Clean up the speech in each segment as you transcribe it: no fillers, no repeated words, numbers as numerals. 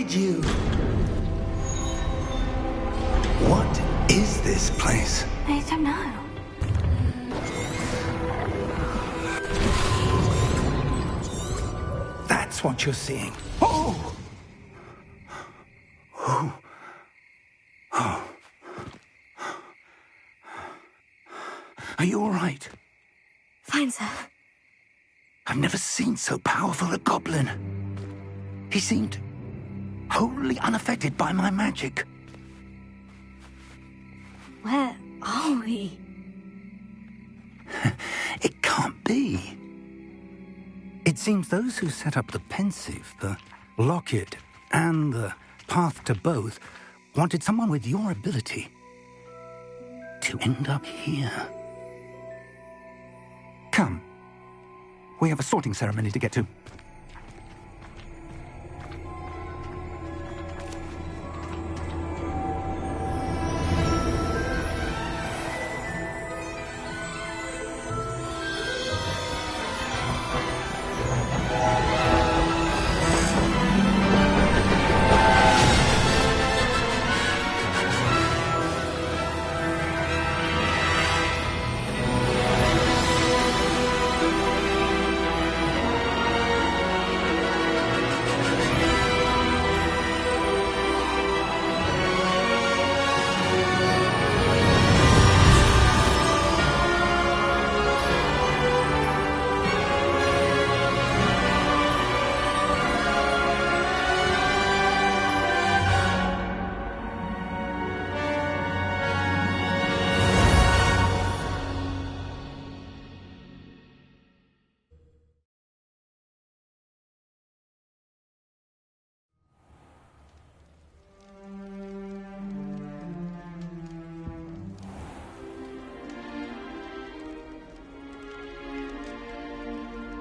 did you? What is this place? I don't know. That's what you're seeing. Oh! Oh. Oh. Are you all right? Fine, sir. I've never seen so powerful a goblin. He seemed wholly unaffected by my magic. Where are we? It can't be. It seems those who set up the pensive, the locket, and the path to both wanted someone with your ability to end up here. Come. We have a sorting ceremony to get to.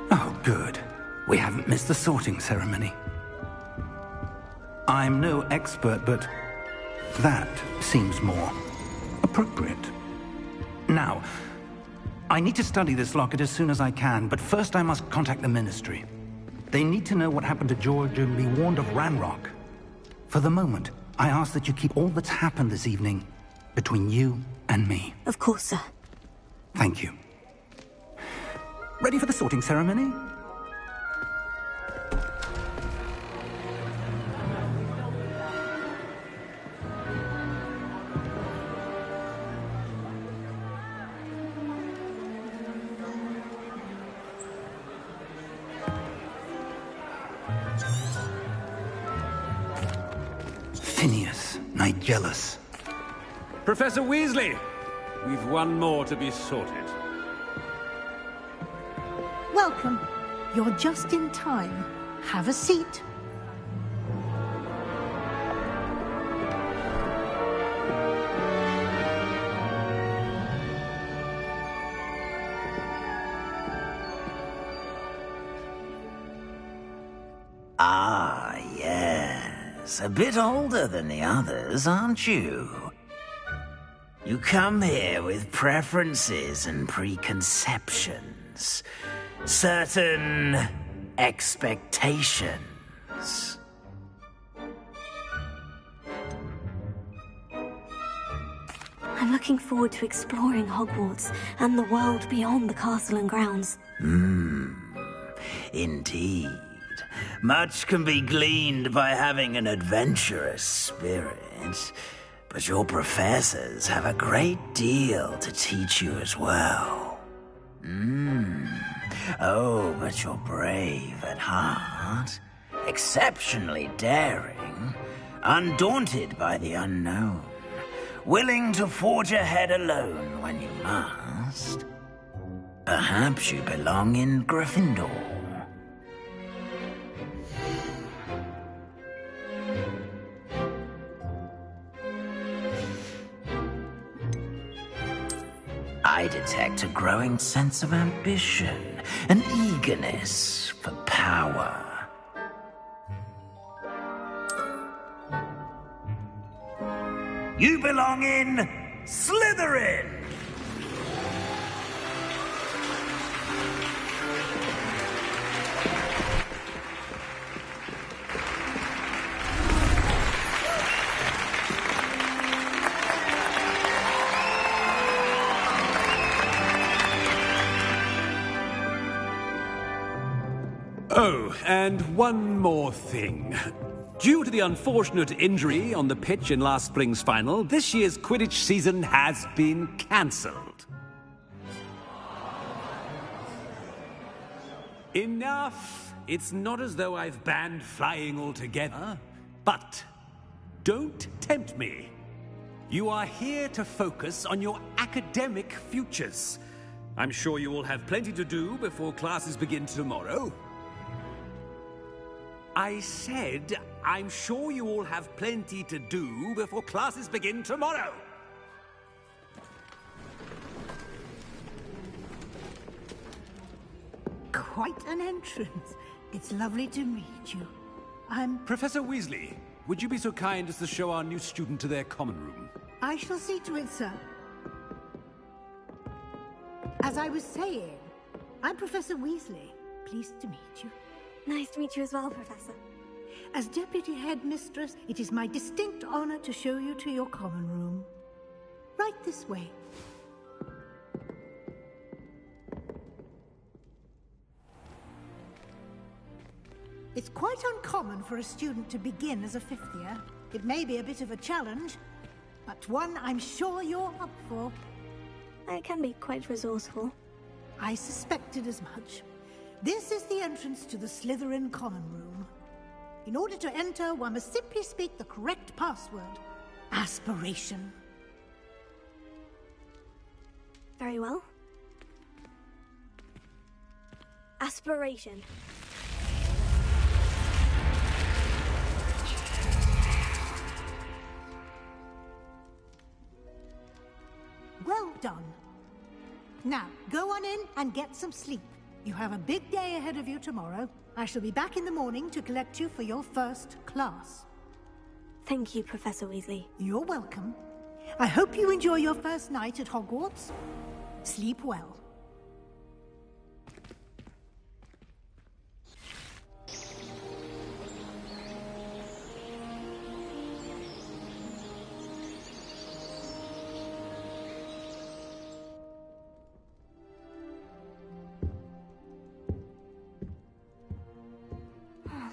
Oh, good. We haven't missed the sorting ceremony. I'm no expert, but that seems more appropriate. Now, I need to study this locket as soon as I can, but first I must contact the Ministry. They need to know what happened to George and be warned of Ranrock. For the moment, I ask that you keep all that's happened this evening between you and me. Of course, sir. Thank you. Ready for the sorting ceremony? Phineas, Nigellus. Professor Weasley, we've one more to be sorted. Welcome. You're just in time. Have a seat. Ah, yes. A bit older than the others, aren't you? You come here with preferences and preconceptions. Certain expectations. I'm looking forward to exploring Hogwarts and the world beyond the castle and grounds. Indeed. Much can be gleaned by having an adventurous spirit, but your professors have a great deal to teach you as well. Oh, but you're brave at heart, exceptionally daring, undaunted by the unknown, willing to forge ahead alone when you must. Perhaps you belong in Gryffindor. I detect a growing sense of ambition, an eagerness for power. You belong in Slytherin! Oh, and one more thing. Due to the unfortunate injury on the pitch in last spring's final, this year's Quidditch season has been cancelled. Enough! It's not as though I've banned flying altogether. But don't tempt me. You are here to focus on your academic futures. I'm sure you will have plenty to do before classes begin tomorrow. I said, I'm sure you all have plenty to do before classes begin tomorrow. Quite an entrance. It's lovely to meet you. Professor Weasley, would you be so kind as to show our new student to their common room? I shall see to it, sir. As I was saying, I'm Professor Weasley. Pleased to meet you. Nice to meet you as well, Professor. As Deputy Headmistress, it is my distinct honor to show you to your common room. Right this way. It's quite uncommon for a student to begin as a fifth year. It may be a bit of a challenge, but one I'm sure you're up for. I can be quite resourceful. I suspected as much. This is the entrance to the Slytherin common room. In order to enter, one must simply speak the correct password. Aspiration. Very well. Aspiration. Well done. Now, go on in and get some sleep. You have a big day ahead of you tomorrow. I shall be back in the morning to collect you for your first class. Thank you, Professor Weasley. You're welcome. I hope you enjoy your first night at Hogwarts. Sleep well.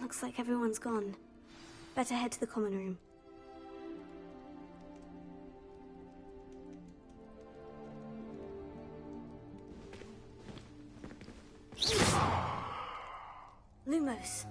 Looks like everyone's gone. Better head to the common room. Lumos.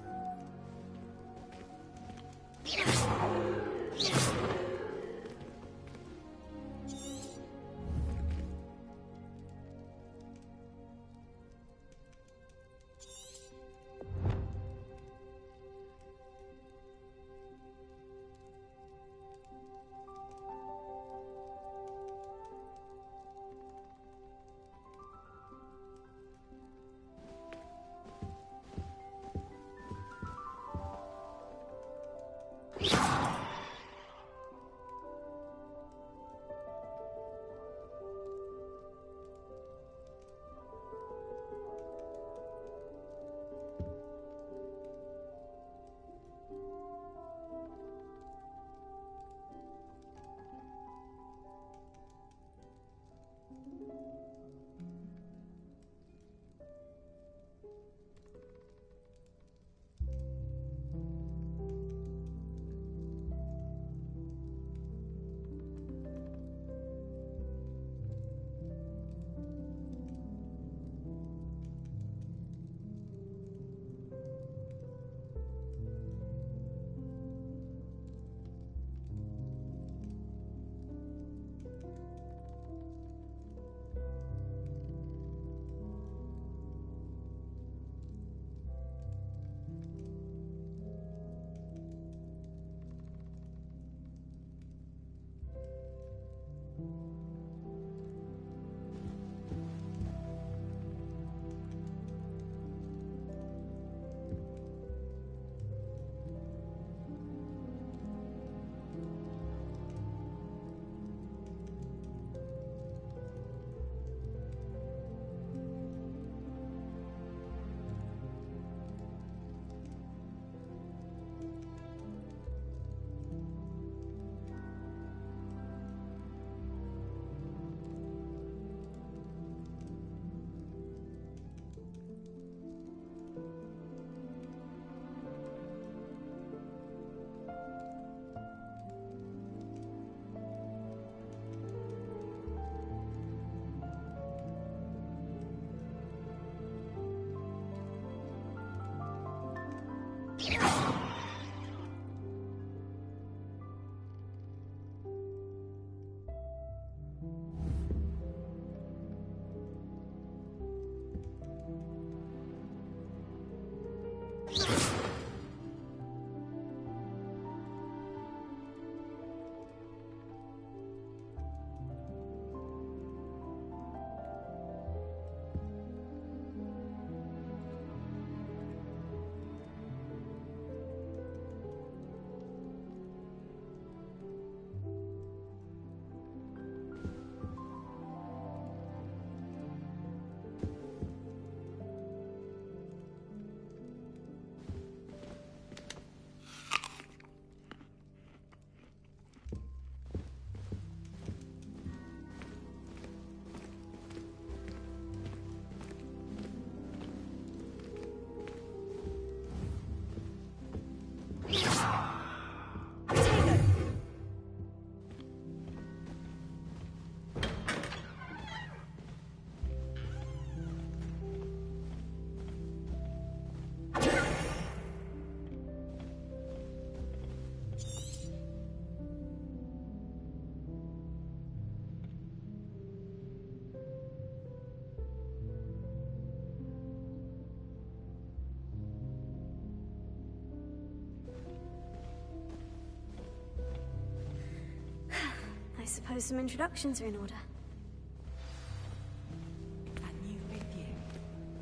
suppose some introductions are in order.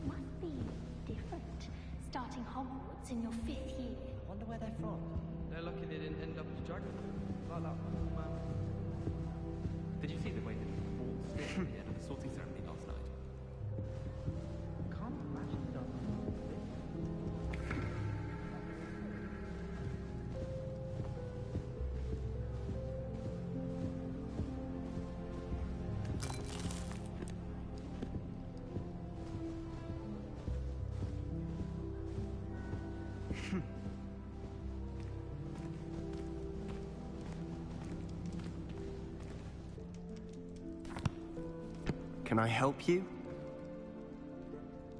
Must be different, starting Hogwarts in your 5th year. I wonder where they're from. They're lucky they didn't end up as dragon. Like that poor man. Did you see the way that he walked straight at the end of the sorting ceremony last night? Can't imagine it done. Can I help you?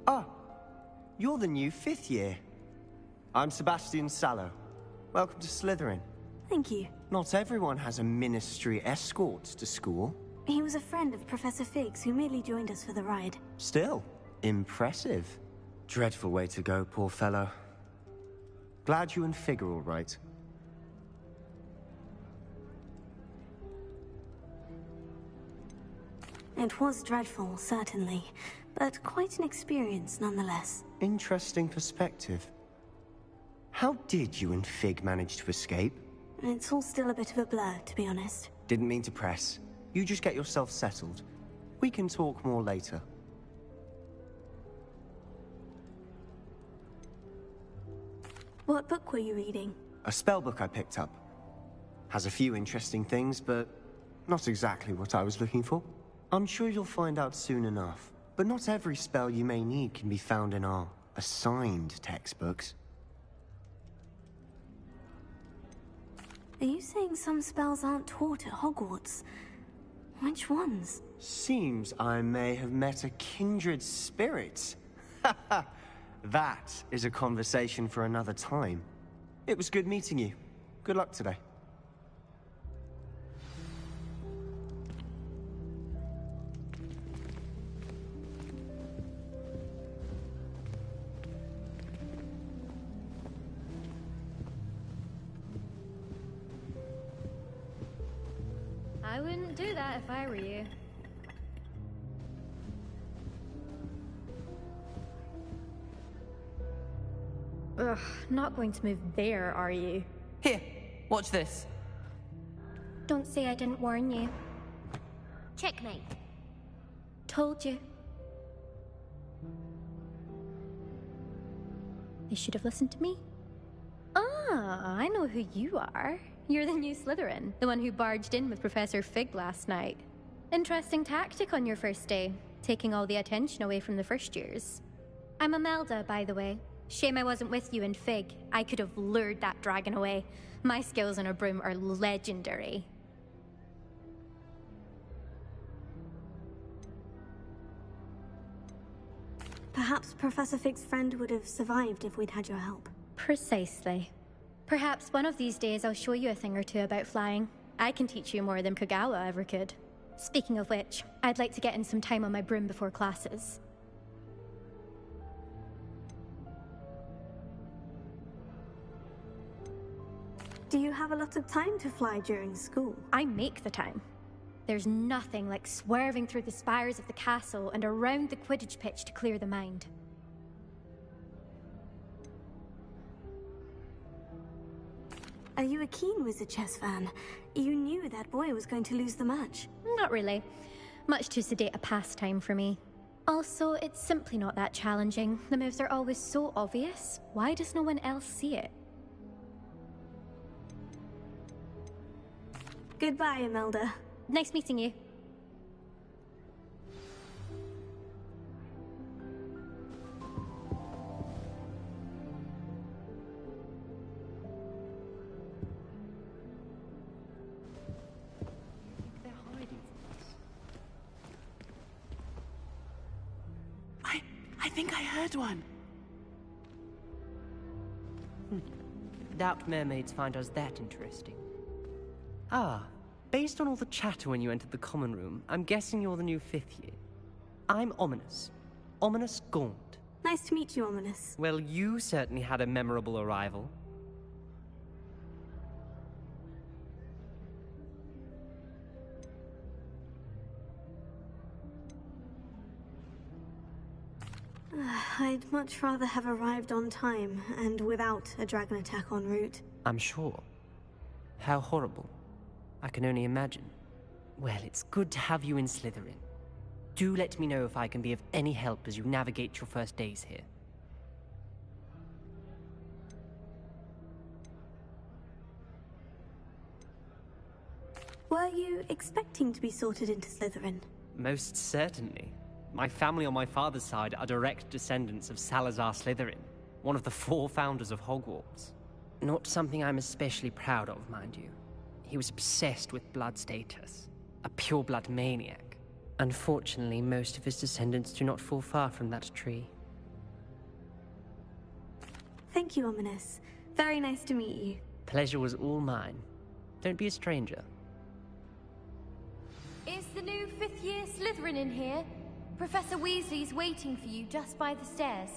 Ah, you're the new 5th year. I'm Sebastian Sallow. Welcome to Slytherin. Thank you. Not everyone has a ministry escort to school. He was a friend of Professor Fig's who merely joined us for the ride. Still, impressive. Dreadful way to go, poor fellow. Glad you and Fig are all right. It was dreadful, certainly, but quite an experience nonetheless. Interesting perspective. How did you and Fig manage to escape? It's all still a bit of a blur, to be honest. Didn't mean to press. You just get yourself settled. We can talk more later. What book were you reading? A spellbook I picked up. Has a few interesting things, but not exactly what I was looking for. I'm sure you'll find out soon enough. But not every spell you may need can be found in our assigned textbooks. Are you saying some spells aren't taught at Hogwarts? Which ones? Seems I may have met a kindred spirit. That is a conversation for another time. It was good meeting you. Good luck today. I wouldn't do that if I were you. Ugh, not going to move there, are you? Here, watch this. Don't say I didn't warn you. Checkmate. Told you. They should have listened to me. Ah, I know who you are. You're the new Slytherin, the one who barged in with Professor Fig last night. Interesting tactic on your first day, taking all the attention away from the first years. I'm Imelda, by the way. Shame I wasn't with you in Fig. I could have lured that dragon away. My skills on a broom are legendary. Perhaps Professor Fig's friend would have survived if we'd had your help. Precisely. Perhaps one of these days I'll show you a thing or two about flying. I can teach you more than Kagawa ever could. Speaking of which, I'd like to get in some time on my broom before classes. Do you have a lot of time to fly during school? I make the time. There's nothing like swerving through the spires of the castle and around the Quidditch pitch to clear the mind. Are you a keen Wizard chess fan? You knew that boy was going to lose the match. Not really. Much too sedate a pastime for me. Also, it's simply not that challenging. The moves are always so obvious. Why does no one else see it? Goodbye, Imelda. Nice meeting you. They're hiding from us. I think I heard one. Doubt mermaids find us that interesting. Ah, based on all the chatter when you entered the common room, I'm guessing you're the new 5th year. I'm Ominous. Ominous Gaunt. Nice to meet you, Ominous. Well, you certainly had a memorable arrival. I'd much rather have arrived on time and without a dragon attack en route. I'm sure. How horrible. I can only imagine. Well, it's good to have you in Slytherin. Do let me know if I can be of any help as you navigate your first days here. Were you expecting to be sorted into Slytherin? Most certainly. My family on my father's side are direct descendants of Salazar Slytherin, one of the 4 founders of Hogwarts. Not something I'm especially proud of, mind you. He was obsessed with blood status, a pure-blood maniac. Unfortunately, most of his descendants do not fall far from that tree. Thank you, Ominous. Very nice to meet you. Pleasure was all mine. Don't be a stranger. Is the new 5th year Slytherin in here? Professor Weasley's waiting for you just by the stairs.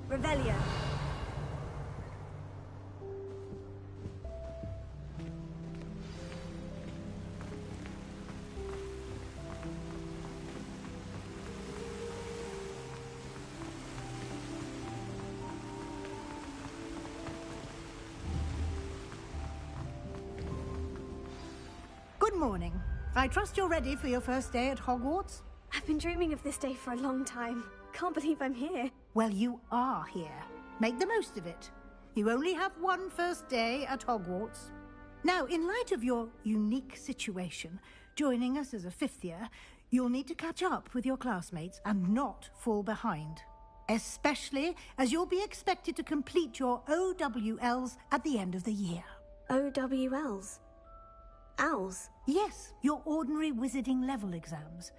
Revelio. Good morning. I trust you're ready for your first day at Hogwarts? I've been dreaming of this day for a long time. Can't believe I'm here. Well, you are here. Make the most of it. You only have one first day at Hogwarts. Now, in light of your unique situation, joining us as a 5th year, you'll need to catch up with your classmates and not fall behind. Especially as you'll be expected to complete your OWLs at the end of the year. OWLs? Owls? Yes, your ordinary wizarding level exams.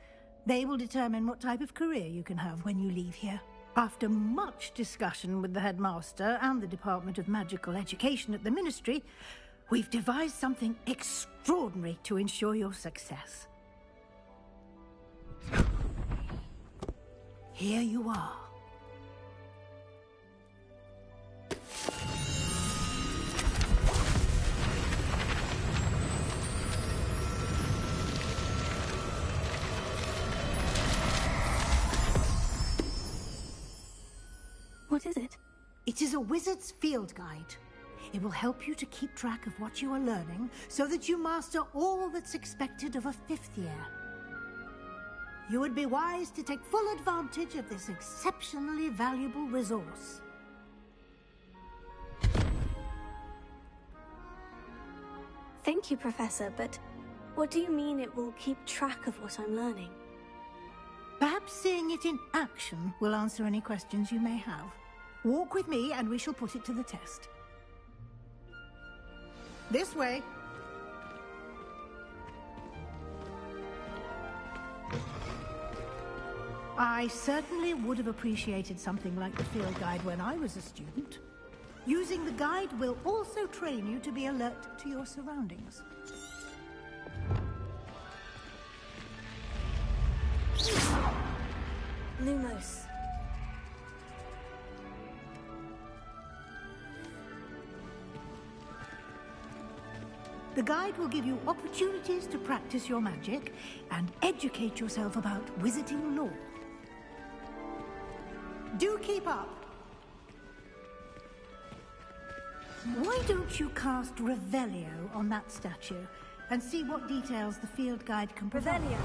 They will determine what type of career you can have when you leave here. After much discussion with the headmaster and the Department of Magical Education at the Ministry, we've devised something extraordinary to ensure your success. Here you are. What is it? It is a wizard's field guide. It will help you to keep track of what you are learning so that you master all that's expected of a 5th year. You would be wise to take full advantage of this exceptionally valuable resource. Thank you, Professor, but what do you mean it will keep track of what I'm learning? Perhaps seeing it in action will answer any questions you may have. Walk with me and we shall put it to the test. This way. I certainly would have appreciated something like the field guide when I was a student. Using the guide will also train you to be alert to your surroundings. Lumos. The guide will give you opportunities to practice your magic and educate yourself about wizarding lore. Do keep up. Why don't you cast Revelio on that statue and see what details the field guide can provide? Revelio.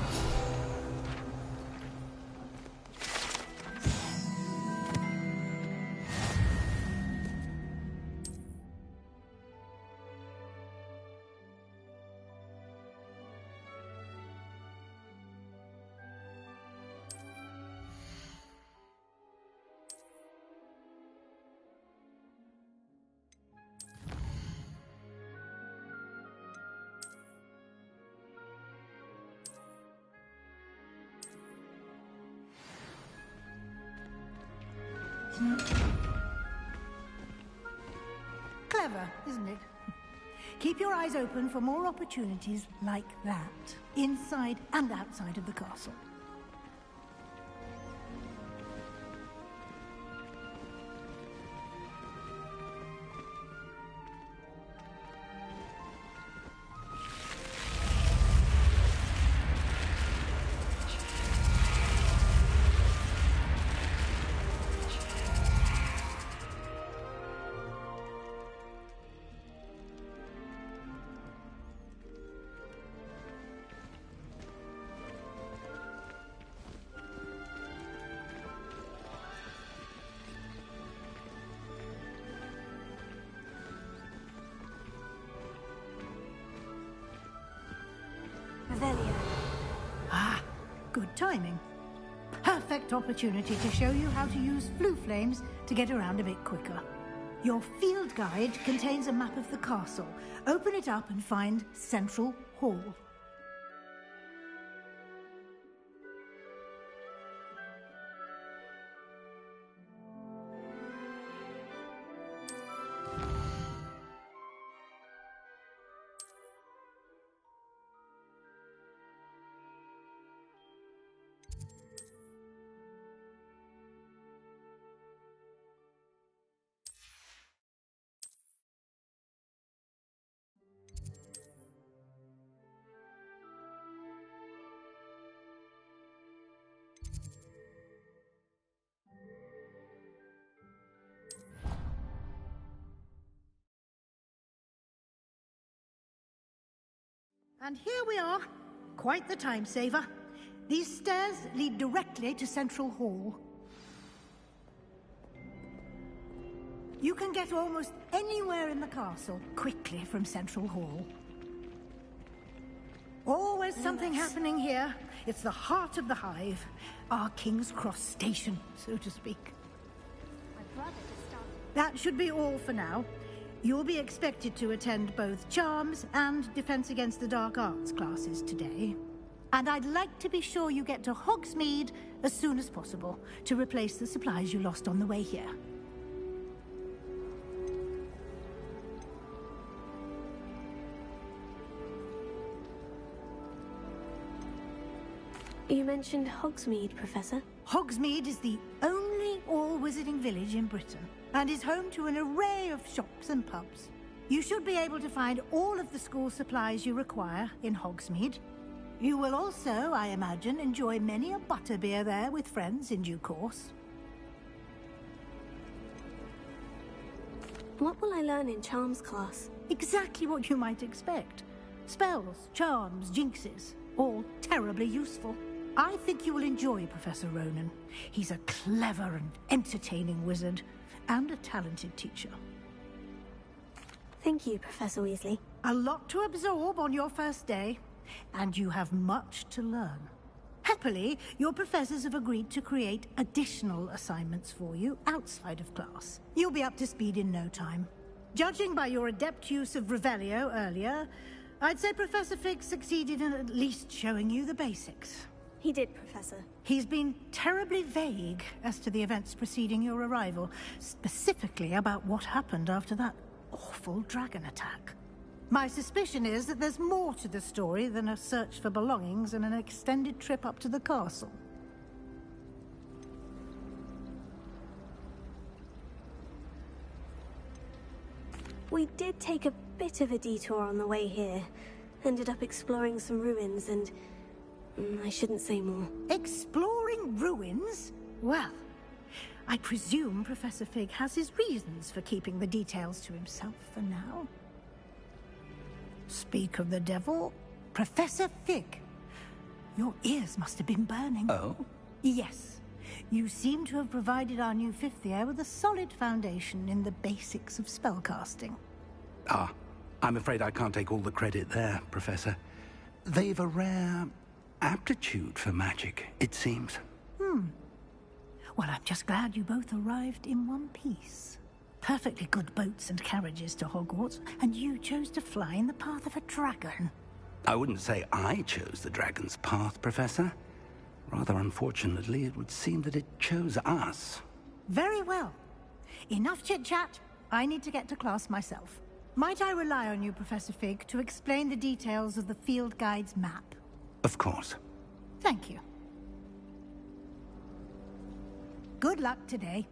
Clever, isn't it? Keep your eyes open for more opportunities like that, inside and outside of the castle. Revelio. Ah, good timing. Perfect opportunity to show you how to use flue flames to get around a bit quicker. Your field guide contains a map of the castle. Open it up and find Central Hall. And here we are. Quite the time saver. These stairs lead directly to Central Hall. You can get almost anywhere in the castle quickly from Central Hall. Always something happening here. It's the heart of the hive. Our King's Cross station, so to speak. That should be all for now. You'll be expected to attend both Charms and Defense Against the Dark Arts classes today. And I'd like to be sure you get to Hogsmeade as soon as possible to replace the supplies you lost on the way here. You mentioned Hogsmeade, Professor. Hogsmeade is the only all-wizarding village in Britain, and is home to an array of shops and pubs. You should be able to find all of the school supplies you require in Hogsmeade. You will also, I imagine, enjoy many a butterbeer there with friends in due course. What will I learn in Charms class? Exactly what you might expect. Spells, charms, jinxes, all terribly useful. I think you will enjoy Professor Ronan. He's a clever and entertaining wizard, and a talented teacher. Thank you, Professor Weasley. A lot to absorb on your first day, and you have much to learn. Happily, your professors have agreed to create additional assignments for you outside of class. You'll be up to speed in no time. Judging by your adept use of Revelio earlier, I'd say Professor Fig succeeded in at least showing you the basics. He did, Professor. He's been terribly vague as to the events preceding your arrival, specifically about what happened after that awful dragon attack. My suspicion is that there's more to the story than a search for belongings and an extended trip up to the castle. We did take a bit of a detour on the way here. Ended up exploring some ruins and... I shouldn't say more. Exploring ruins? Well, I presume Professor Fig has his reasons for keeping the details to himself for now. Speak of the devil, Professor Fig. Your ears must have been burning. Oh? Yes. You seem to have provided our new fifth year with a solid foundation in the basics of spellcasting. Ah, I'm afraid I can't take all the credit there, Professor. They've a rare aptitude for magic, it seems. Well, I'm just glad you both arrived in one piece. Perfectly good boats and carriages to Hogwarts, and you chose to fly in the path of a dragon. I wouldn't say I chose the dragon's path, Professor. Rather unfortunately, it would seem that it chose us. Very well. Enough chit-chat. I need to get to class myself. Might I rely on you, Professor Fig, to explain the details of the field guide's map? Of course. Thank you. Good luck today.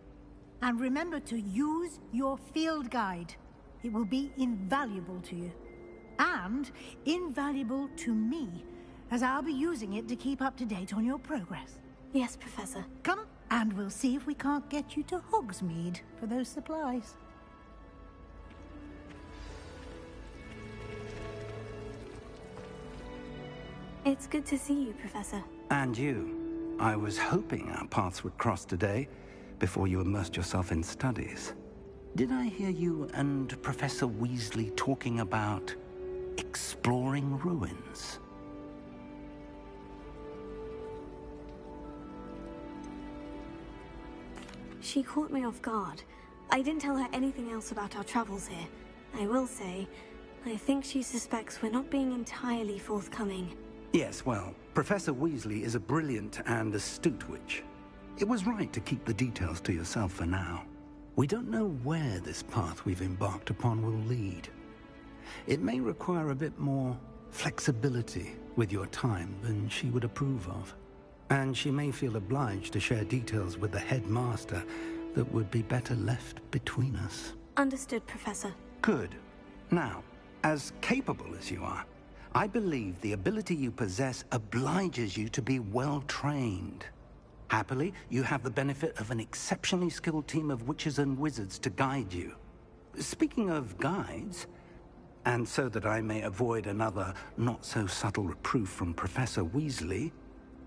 And remember to use your field guide. It will be invaluable to you. And invaluable to me, as I'll be using it to keep up to date on your progress. Yes, Professor. Come, and we'll see if we can't get you to Hogsmeade for those supplies. It's good to see you, Professor. And you. I was hoping our paths would cross today, before you immersed yourself in studies. Did I hear you and Professor Weasley talking about exploring ruins? She caught me off guard. I didn't tell her anything else about our travels here. I will say, I think she suspects we're not being entirely forthcoming. Yes, well, Professor Weasley is a brilliant and astute witch. It was right to keep the details to yourself for now. We don't know where this path we've embarked upon will lead. It may require a bit more flexibility with your time than she would approve of. And she may feel obliged to share details with the headmaster that would be better left between us. Understood, Professor. Good. Now, as capable as you are, I believe the ability you possess obliges you to be well-trained. Happily, you have the benefit of an exceptionally skilled team of witches and wizards to guide you. Speaking of guides, and so that I may avoid another not-so-subtle reproof from Professor Weasley,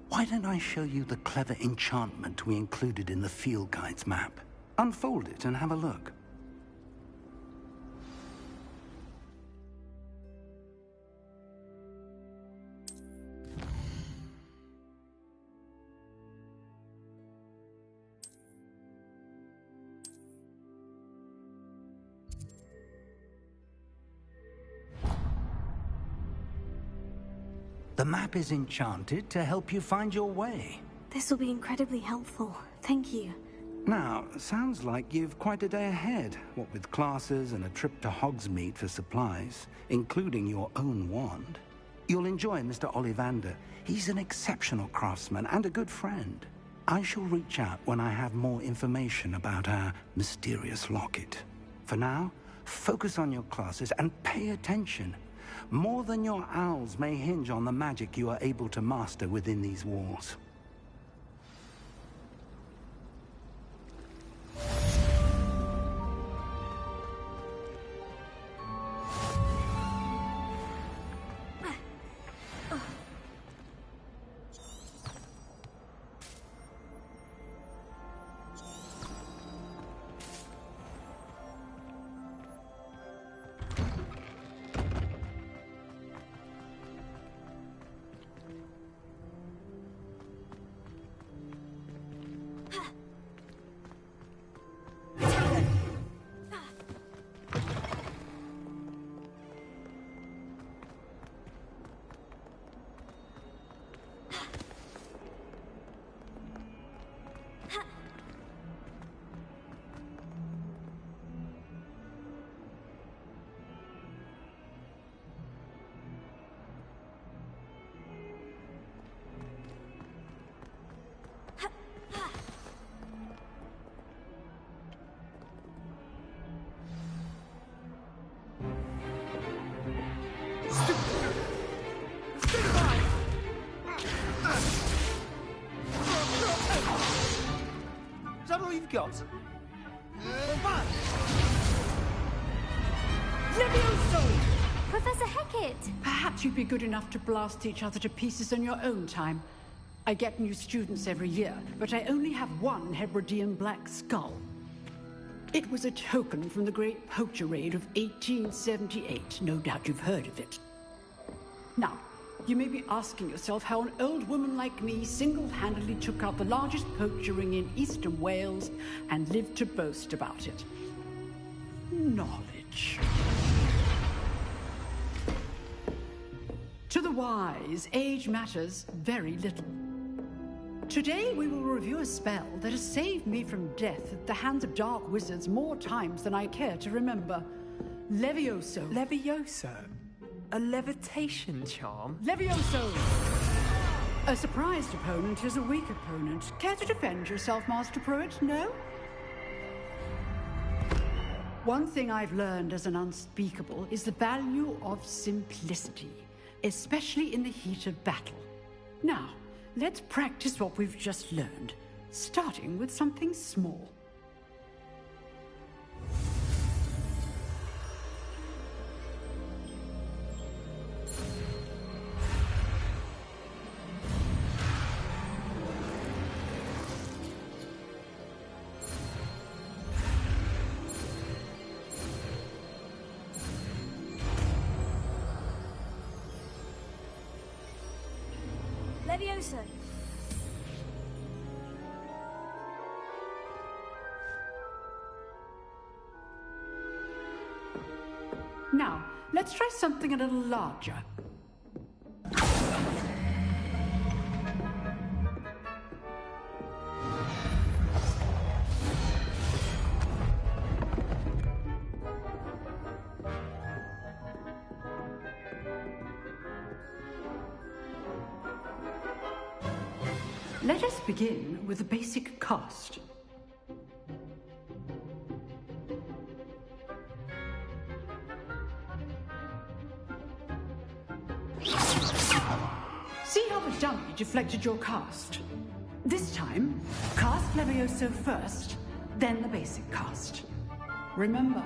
why don't I show you the clever enchantment we included in the field guide's map? Unfold it and have a look. The map is enchanted to help you find your way. This will be incredibly helpful. Thank you. Now, sounds like you've quite a day ahead, what with classes and a trip to Hogsmeade for supplies, including your own wand. You'll enjoy Mr. Ollivander. He's an exceptional craftsman and a good friend. I shall reach out when I have more information about our mysterious locket. For now, focus on your classes and pay attention. More than your owls may hinge on the magic you are able to master within these walls. Is that all you've got? Levioso! Professor Hecat! Perhaps you'd be good enough to blast each other to pieces on your own time. I get new students every year, but I only have one Hebridean black skull. It was a token from the Great Poacher Raid of 1878. No doubt you've heard of it. Now, you may be asking yourself how an old woman like me single-handedly took out the largest poacher ring in eastern Wales and lived to boast about it. Knowledge. To the wise, age matters very little. Today we will review a spell that has saved me from death at the hands of dark wizards more times than I care to remember. Levioso. Levioso? A levitation charm? Levioso! A surprised opponent is a weak opponent. Care to defend yourself, Master Pruitt? No? One thing I've learned as an unspeakable is the value of simplicity, especially in the heat of battle. Now, let's practice what we've just learned, starting with something small. Levioso. let's try something a little larger. Let us begin with the basic cast. See how the dummy deflected your cast? This time, cast Levioso first, then the basic cast. Remember,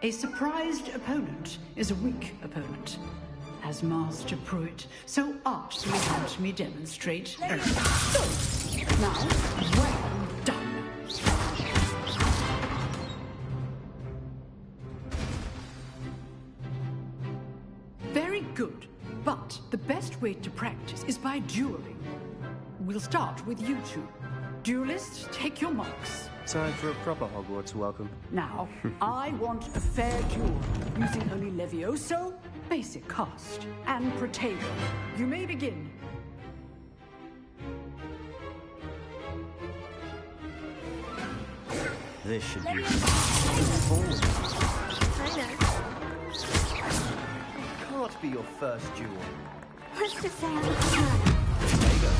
a surprised opponent is a weak opponent. As Master Pruitt so artfully helped me demonstrate earlier. So, now, well done. Very good, but the best way to practice is by dueling. We'll start with you two. Duelists, take your marks. Time for a proper Hogwarts welcome. Now, I want a fair duel, using only Levioso, basic cast, and Protego. You may begin. This should be I know. Can't be your first duel. Let's just say I'm a fan. There you go.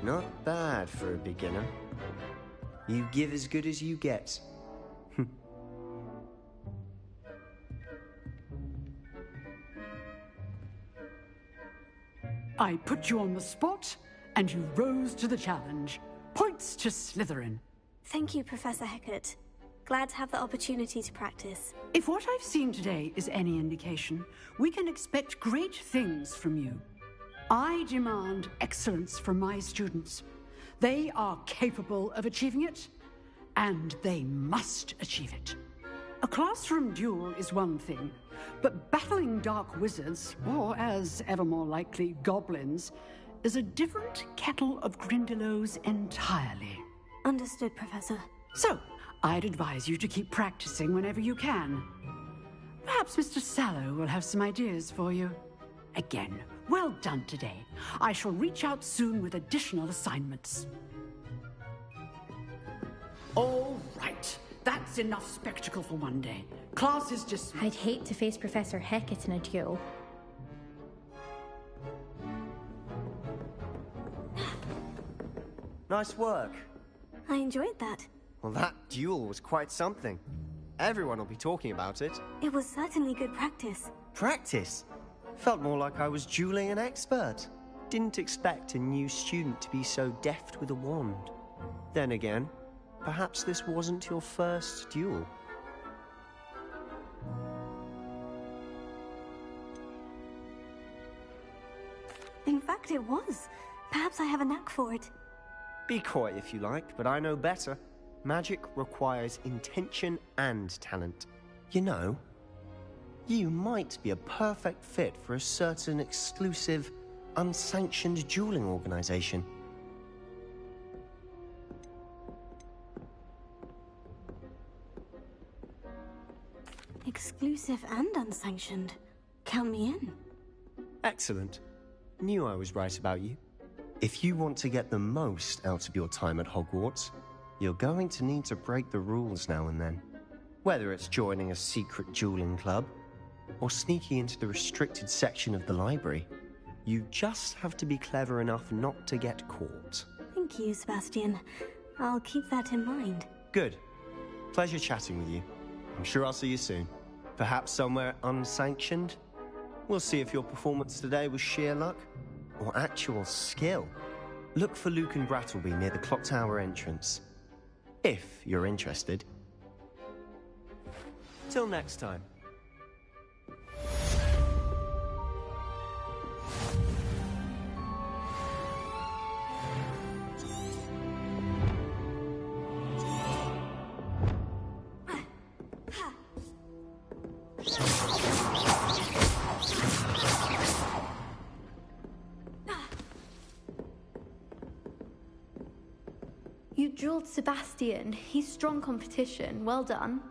Not bad for a beginner. You give as good as you get. I put you on the spot, and you rose to the challenge. Points to Slytherin. Thank you, Professor Hecat. Glad to have the opportunity to practice. If what I've seen today is any indication, we can expect great things from you. I demand excellence from my students. They are capable of achieving it, and they must achieve it. A classroom duel is one thing, but battling dark wizards, or as ever more likely, goblins, is a different kettle of Grindylows entirely. Understood, Professor. So, I'd advise you to keep practicing whenever you can. Perhaps Mr. Sallow will have some ideas for you. Again, well done today. I shall reach out soon with additional assignments. All right. That's enough spectacle for one day. Class is dismissed. I'd hate to face Professor Hecat in a duel. Nice work. I enjoyed that. Well, that duel was quite something. Everyone will be talking about it. It was certainly good practice. Practice? Felt more like I was dueling an expert. Didn't expect a new student to be so deft with a wand. Then again, perhaps this wasn't your first duel. In fact, it was. Perhaps I have a knack for it. Be coy if you like, but I know better. Magic requires intention and talent. You know, you might be a perfect fit for a certain exclusive, unsanctioned dueling organization. Exclusive and unsanctioned. Count me in. Excellent. Knew I was right about you. If you want to get the most out of your time at Hogwarts, you're going to need to break the rules now and then. Whether it's joining a secret dueling club, or sneaking into the restricted section of the library, you just have to be clever enough not to get caught. Thank you, Sebastian. I'll keep that in mind. Good. Pleasure chatting with you. I'm sure I'll see you soon. Perhaps somewhere unsanctioned? We'll see if your performance today was sheer luck or actual skill. Look for Luke and Brattleby near the clock tower entrance. If you're interested. Till next time. You drilled Sebastian. He's strong competition. Well done.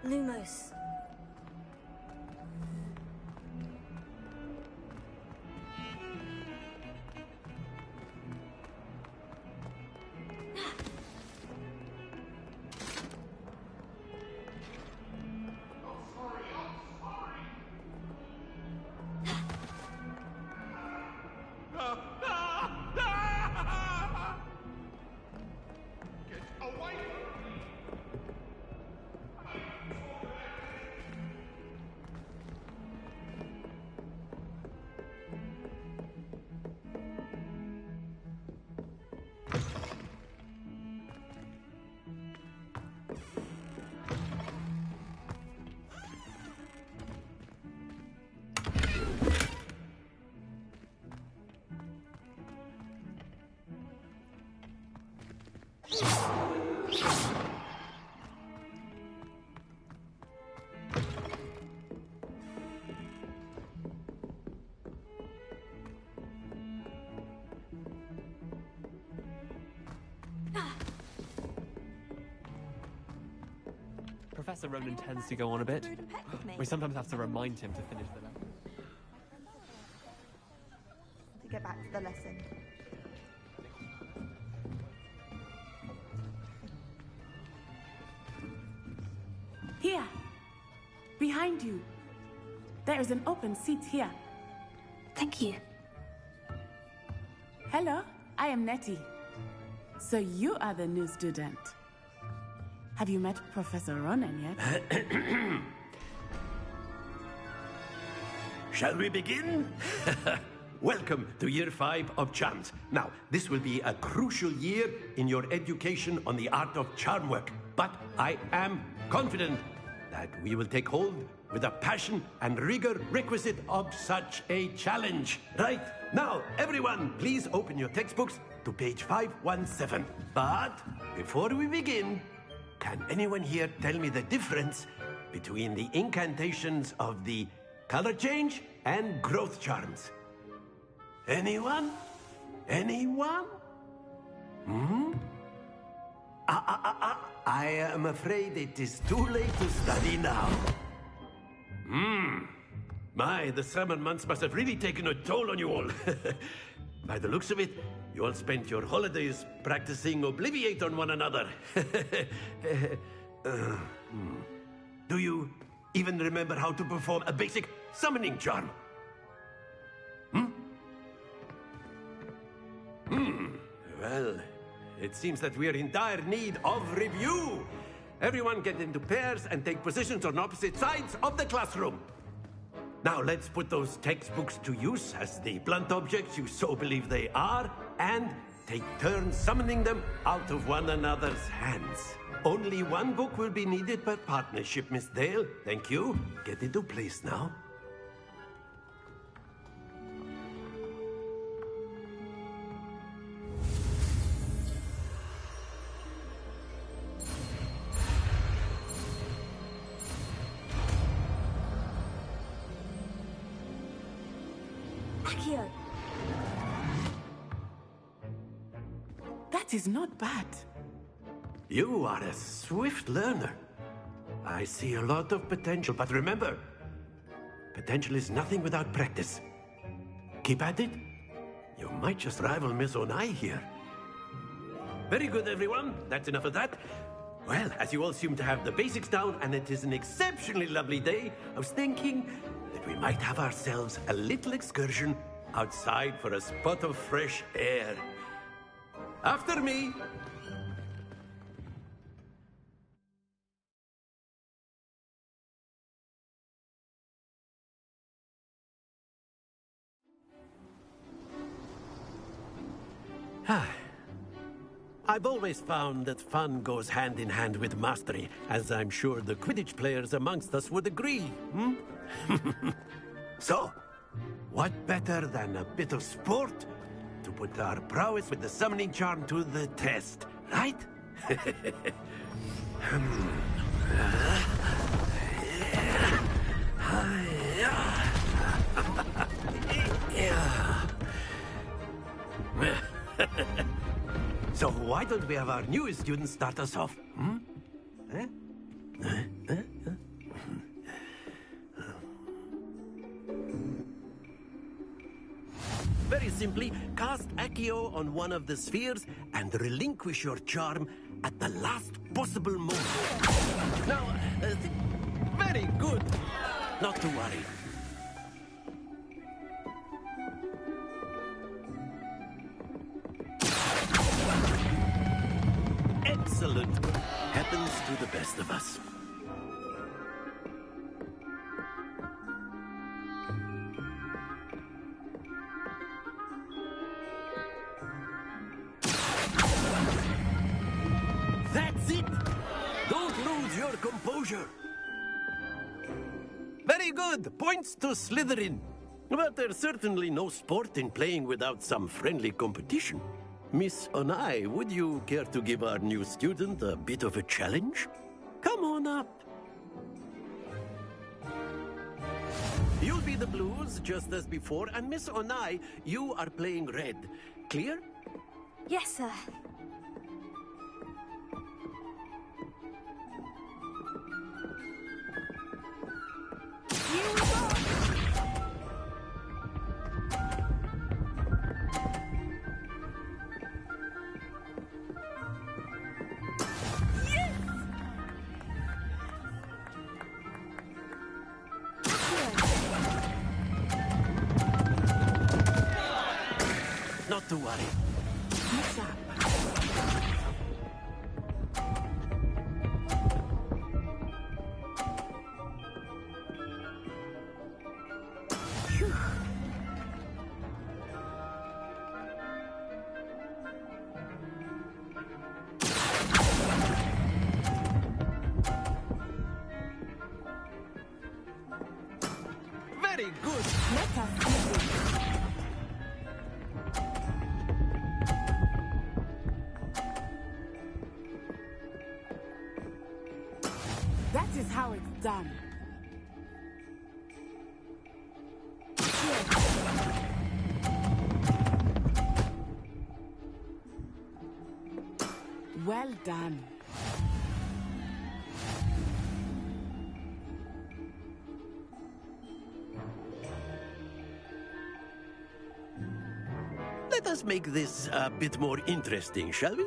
Lumos. Professor Ronan tends to go on a bit. We sometimes have to remind him to finish the lesson. To get back to the lesson. Here! Behind you. There is an open seat here. Thank you. Hello, I am Nettie. So you are the new student. Have you met Professor Ronan yet? Shall we begin? Welcome to Year 5 of Charms. Now, this will be a crucial year in your education on the art of charm work. But I am confident that we will take hold with the passion and rigor requisite of such a challenge. Right, now, everyone, please open your textbooks to page 517. But before we begin, can anyone here tell me the difference between the incantations of the color change and growth charms? Anyone? Anyone? Hmm? I am afraid it is too late to study now. My, the summer months must have really taken a toll on you all. By the looks of it, you all spent your holidays practicing Obliviate on one another. Do you even remember how to perform a basic summoning charm? Well, it seems that we are in dire need of review. Everyone get into pairs and take positions on opposite sides of the classroom. Now let's put those textbooks to use as the blunt objects you so believe they are, and take turns summoning them out of one another's hands. Only one book will be needed per partnership, Miss Dale. Thank you. Get into place now. Accio. That is not bad. You are a swift learner. I see a lot of potential, but remember, potential is nothing without practice. Keep at it. You might just rival Miss Onai here. Very good, everyone. That's enough of that. Well, as you all seem to have the basics down, and it is an exceptionally lovely day, I was thinking that we might have ourselves a little excursion outside for a spot of fresh air. After me. I've always found that fun goes hand in hand with mastery, as I'm sure the Quidditch players amongst us would agree, So, what better than a bit of sport to put our prowess with the summoning charm to the test, right? So why don't we have our newest student start us off? Hmm? Eh? Very simply, cast Accio on one of the spheres and relinquish your charm at the last possible moment. Now, very good. Not to worry. Excellent. Happens to the best of us. That's it! Don't lose your composure. Very good. Points to Slytherin. But there's certainly no sport in playing without some friendly competition. Miss Onai, would you care to give our new student a bit of a challenge? Come on up. You'll be the blues, just as before, and Miss Onai, you are playing red. Clear? Yes, sir. Not to worry. What's up? Very good. Let us see this. That is how it's done. Well done. Let us make this a bit more interesting, shall we?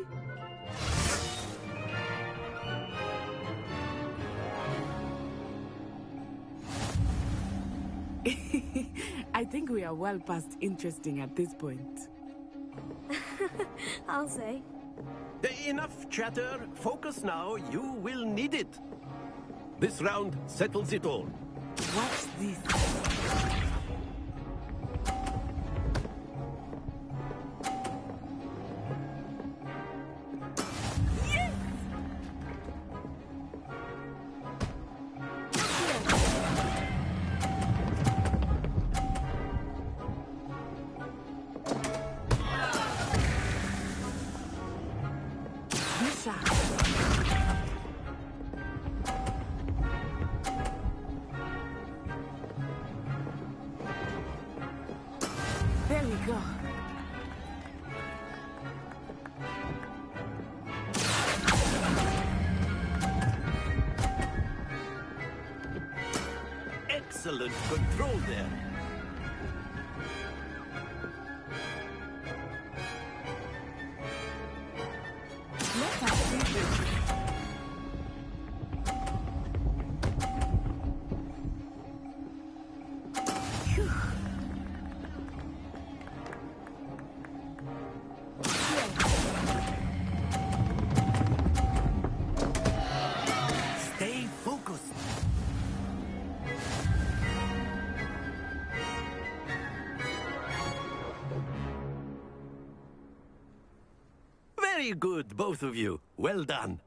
I think we are well past interesting at this point. I'll say. Enough chatter. Focus now. You will need it. This round settles it all. Watch this. There we go. Excellent control there. Let us see this. Phew. Stay focused. Very good, both of you. Well done.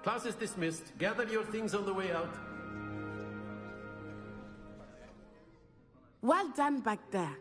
Class is dismissed. Gather your things on the way out. Well done back there.